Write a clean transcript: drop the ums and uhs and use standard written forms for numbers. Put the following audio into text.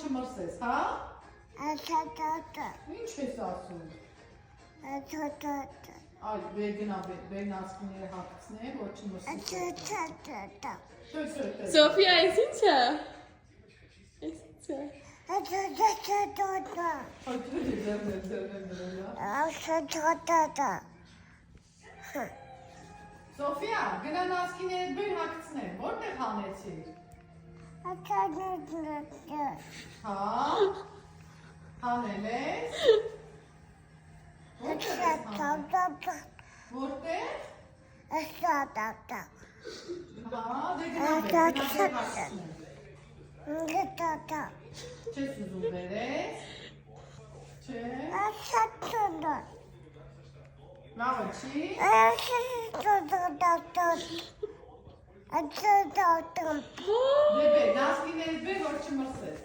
չմրսես, հա։ Ինչ ես ասում։ Այ վերնասկիները հագցնե, որ չմրսես։ Սոֆիա, այս ի՞նչ է։ Սոֆիա, գնա նասկիներդ բեր հագցնեմ, որտեղ հանեցիր։ Հա, հանել ես։ Որտեղ ես հանել։ Որտեղ։ Հա, դե գնա բեր հագցնեմ։ Չես ուզում բերես։ Չէ։ Լավը չի։ Դե բեր, նասկիներդ բեր, որ չմրսես։